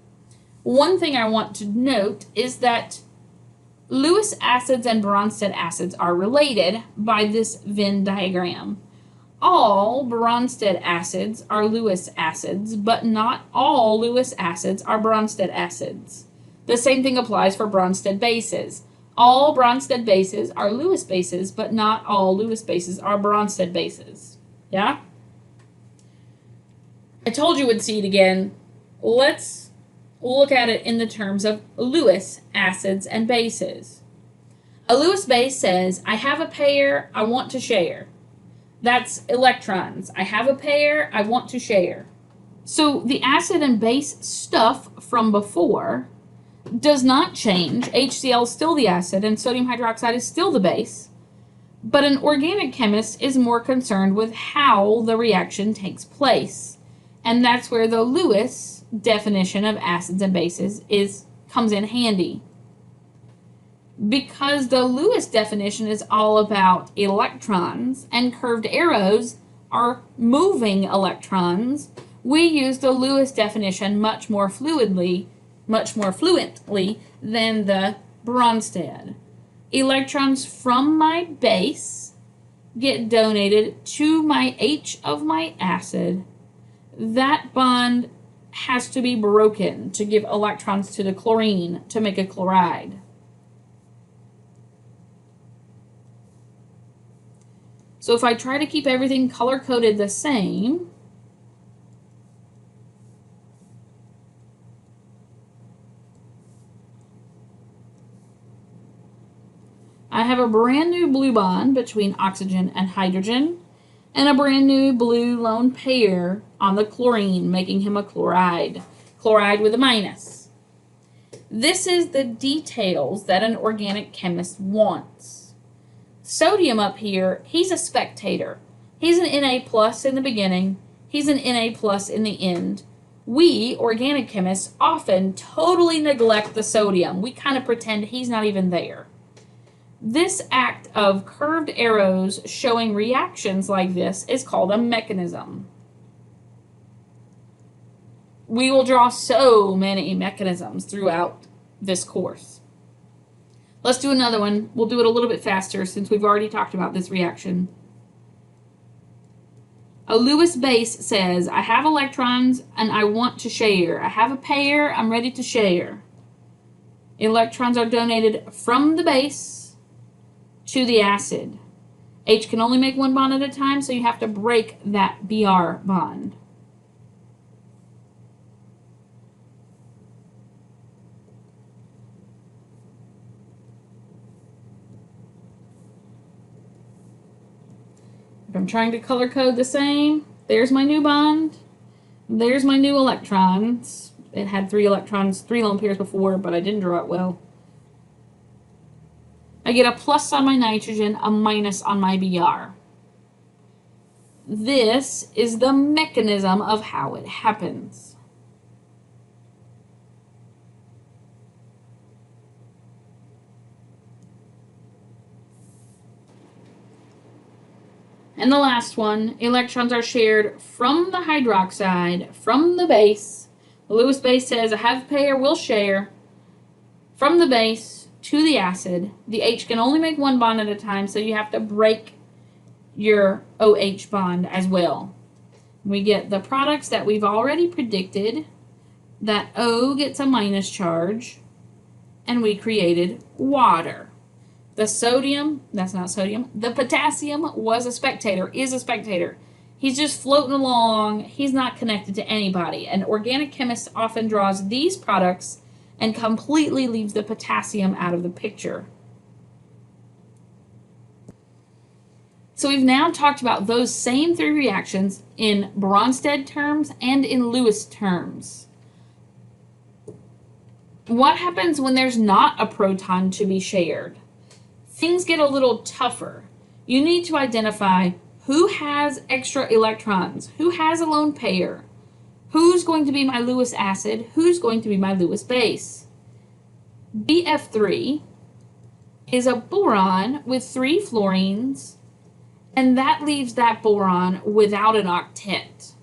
One thing I want to note is that Lewis acids and Bronsted acids are related by this Venn diagram. All Bronsted acids are Lewis acids, but not all Lewis acids are Bronsted acids. The same thing applies for Bronsted bases. All Bronsted bases are Lewis bases, but not all Lewis bases are Bronsted bases. Yeah? I told you we'd see it again. Let's look at it in the terms of Lewis acids and bases. A Lewis base says, I have a pair, I want to share. That's electrons. I have a pair, I want to share. So the acid and base stuff from before does not change. HCl is still the acid and sodium hydroxide is still the base. But an organic chemist is more concerned with how the reaction takes place. And that's where the Lewis definition of acids and bases comes in handy. Because the Lewis definition is all about electrons and curved arrows are moving electrons, we use the Lewis definition much more fluently than the Bronsted. Electrons from my base get donated to my H of my acid. That bond has to be broken to give electrons to the chlorine to make a chloride. So if I try to keep everything color-coded the same, I have a brand new blue bond between oxygen and hydrogen, and a brand new blue lone pair on the chlorine, making him a chloride. Chloride with a minus. This is the details that an organic chemist wants. Sodium up here, he's a spectator. He's an Na plus in the beginning. He's an Na plus in the end. We, organic chemists, often totally neglect the sodium. We kind of pretend he's not even there. This act of curved arrows showing reactions like this is called a mechanism. We will draw so many mechanisms throughout this course. Let's do another one. We'll do it a little bit faster since we've already talked about this reaction. A Lewis base says, I have electrons and I want to share. I have a pair, I'm ready to share. Electrons are donated from the base to the acid. H can only make one bond at a time, so you have to break that Br bond. If I'm trying to color code the same, there's my new bond, there's my new electrons. It had 3 electrons, 3 lone pairs before, but I didn't draw it well. I get a plus on my nitrogen, a minus on my Br. This is the mechanism of how it happens. And the last one, electrons are shared from the hydroxide, from the base. The Lewis base says, I have a pair, we'll share. From the base to the acid, the H can only make one bond at a time, so you have to break your OH bond as well. We get the products that we've already predicted, that O gets a minus charge, and we created water. The sodium, that's not sodium, the potassium was a spectator, is a spectator. He's just floating along, he's not connected to anybody. An organic chemist often draws these products and completely leaves the potassium out of the picture. So we've now talked about those same 3 reactions in Bronsted terms and in Lewis terms. What happens when there's not a proton to be shared? Things get a little tougher. You need to identify who has extra electrons, who has a lone pair, who's going to be my Lewis acid, who's going to be my Lewis base. BF3 is a boron with 3 fluorines, and that leaves that boron without an octet.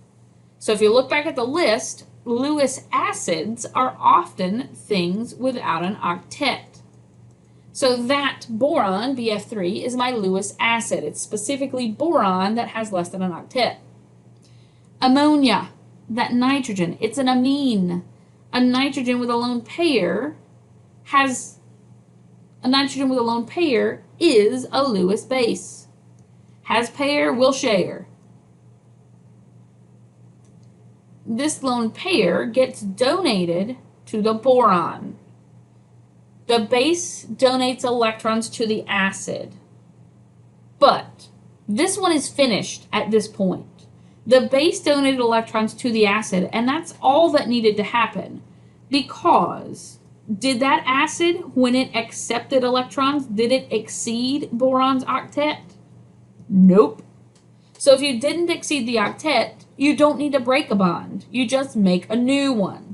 So if you look back at the list, Lewis acids are often things without an octet. So that boron, BF3, is my Lewis acid. It's specifically boron that has less than an octet. Ammonia, that nitrogen, it's an amine. A nitrogen with a lone pair is a Lewis base. Has pair, will share. This lone pair gets donated to the boron. The base donates electrons to the acid. But this one is finished at this point. The base donated electrons to the acid, and that's all that needed to happen. Because did that acid, when it accepted electrons, did it exceed boron's octet? Nope. So if you didn't exceed the octet, you don't need to break a bond. You just make a new one.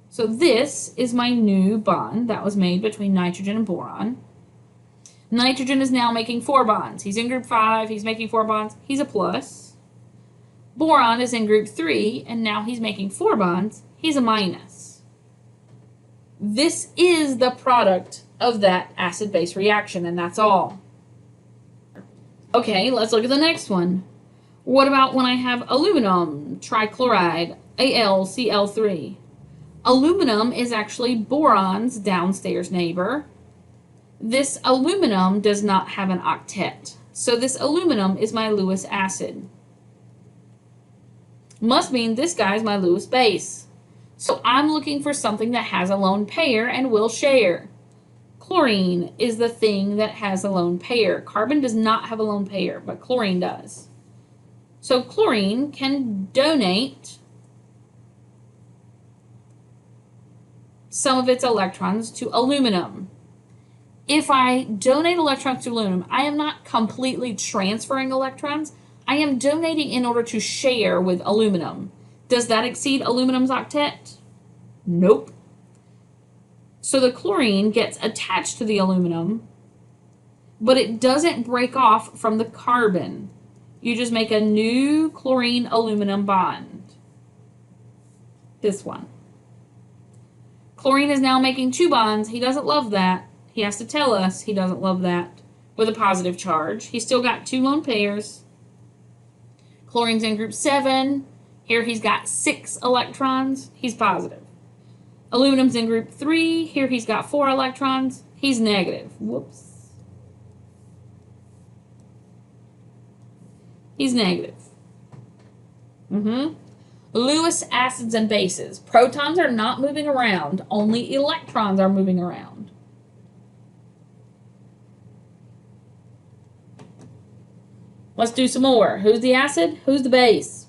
So this is my new bond that was made between nitrogen and boron. Nitrogen is now making 4 bonds. He's in group 5, he's making 4 bonds, he's a plus. Boron is in group 3, and now he's making 4 bonds, he's a minus. This is the product of that acid-base reaction, and that's all. Okay, let's look at the next one. What about when I have aluminum trichloride, AlCl3? Aluminum is actually boron's downstairs neighbor. This aluminum does not have an octet. So this aluminum is my Lewis acid. Must mean this guy's my Lewis base. So I'm looking for something that has a lone pair and will share. Chlorine is the thing that has a lone pair. Carbon does not have a lone pair, but chlorine does. So chlorine can donate some of its electrons to aluminum. If I donate electrons to aluminum, I am not completely transferring electrons. I am donating in order to share with aluminum. Does that exceed aluminum's octet? Nope. So the chlorine gets attached to the aluminum, but it doesn't break off from the carbon. You just make a new chlorine aluminum bond. This one. Chlorine is now making 2 bonds. He doesn't love that. He has to tell us he doesn't love that with a positive charge. He's still got 2 lone pairs. Chlorine's in group 7. Here he's got 6 electrons. He's positive. Aluminum's in group 3. Here he's got 4 electrons. He's negative. Whoops. He's negative. Lewis acids and bases. Protons are not moving around. Only electrons are moving around. Let's do some more. Who's the acid? Who's the base?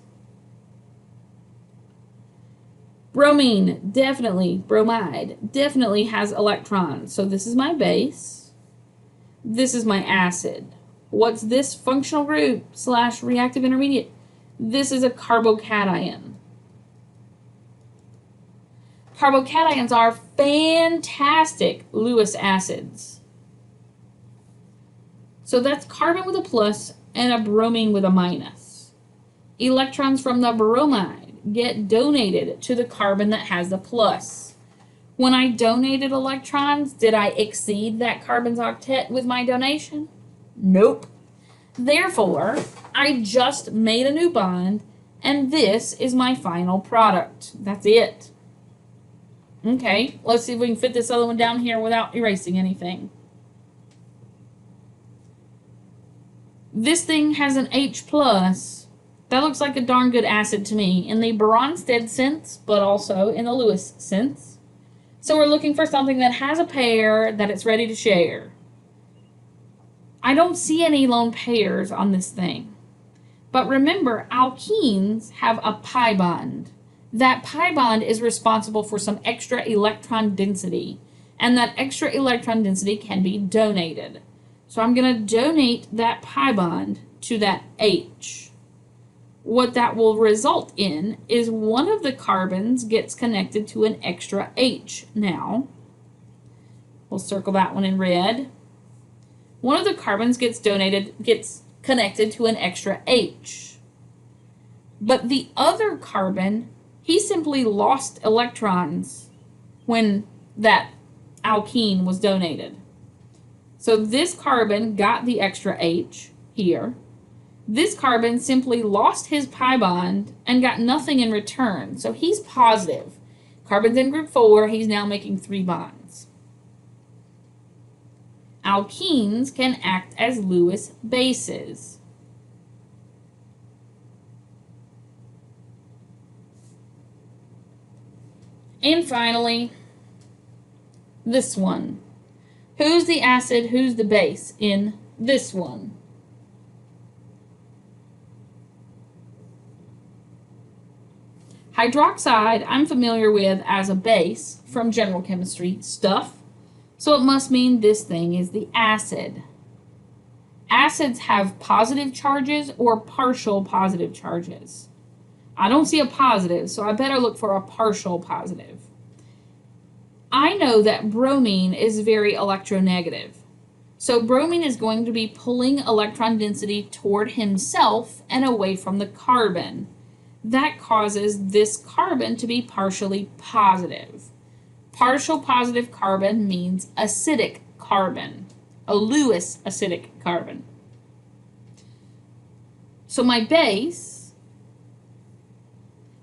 Bromine, definitely, bromide, definitely has electrons. So this is my base. This is my acid. What's this functional group / reactive intermediate? This is a carbocation. Carbocations are fantastic Lewis acids. So that's carbon with a plus and a bromine with a minus. Electrons from the bromide get donated to the carbon that has the plus. When I donated electrons, did I exceed that carbon's octet with my donation? Nope. Therefore, I just made a new bond, and this is my final product. That's it. Okay, let's see if we can fit this other one down here without erasing anything. This thing has an H+. That looks like a darn good acid to me in the Bronsted sense, but also in the Lewis sense. So we're looking for something that has a pair that it's ready to share. I don't see any lone pairs on this thing. But remember, alkenes have a pi bond. That pi bond is responsible for some extra electron density, and that extra electron density can be donated. So I'm going to donate that pi bond to that H. What that will result in is one of the carbons gets connected to an extra H now. We'll circle that one in red. One of the carbons gets connected to an extra H. But the other carbon, he simply lost electrons when that alkene was donated. So this carbon got the extra H here. This carbon simply lost his pi bond and got nothing in return. So he's positive. Carbon's in group 4. He's now making 3 bonds. Alkenes can act as Lewis bases. And finally, this one. Who's the acid, who's the base in this one? Hydroxide, I'm familiar with as a base from general chemistry stuff, so it must mean this thing is the acid. Acids have positive charges or partial positive charges. I don't see a positive, so I better look for a partial positive. I know that bromine is very electronegative. So bromine is going to be pulling electron density toward himself and away from the carbon. That causes this carbon to be partially positive. Partial positive carbon means acidic carbon, a Lewis acidic carbon. So my base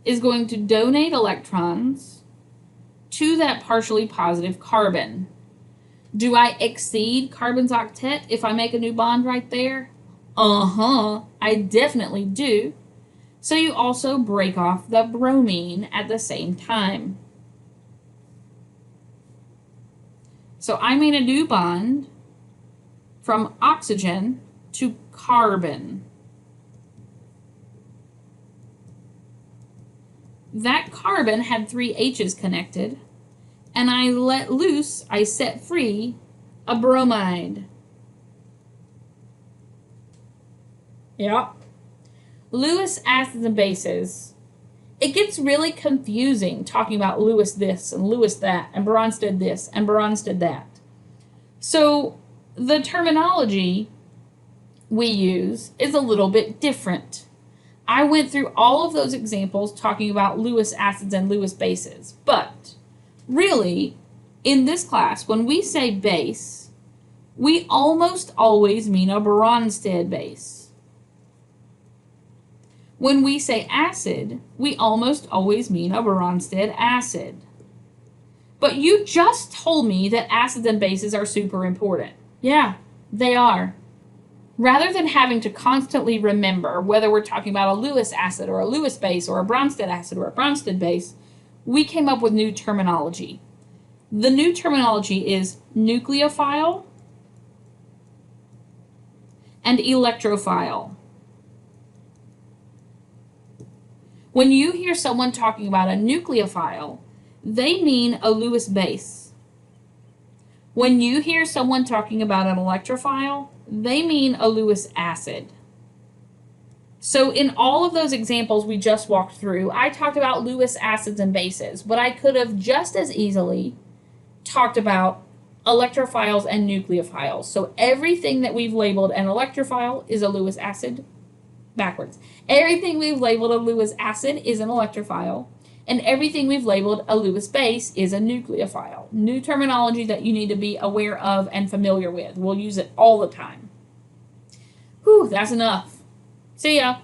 is going to donate electrons to that partially positive carbon. Do I exceed carbon's octet if I make a new bond right there? I definitely do. So you also break off the bromine at the same time. So I made a new bond from oxygen to carbon. That carbon had 3 H's connected, and I set free a bromide. Yep. Lewis acids and bases. It gets really confusing talking about Lewis this and Lewis that and Bronsted this and Bronsted that. So the terminology we use is a little bit different. I went through all of those examples talking about Lewis acids and Lewis bases, but really, in this class, when we say base, we almost always mean a Bronsted base. When we say acid, we almost always mean a Bronsted acid. But you just told me that acids and bases are super important. Yeah, they are. Rather than having to constantly remember whether we're talking about a Lewis acid or a Lewis base or a Bronsted acid or a Bronsted base, we came up with new terminology. The new terminology is nucleophile and electrophile. When you hear someone talking about a nucleophile, they mean a Lewis base. When you hear someone talking about an electrophile, they mean a Lewis acid. So in all of those examples we just walked through, I talked about Lewis acids and bases, but I could have just as easily talked about electrophiles and nucleophiles. So everything that we've labeled an electrophile is a Lewis acid. Backwards. Everything we've labeled a Lewis acid is an electrophile, and everything we've labeled a Lewis base is a nucleophile. New terminology that you need to be aware of and familiar with. We'll use it all the time. Whew, that's enough. See ya.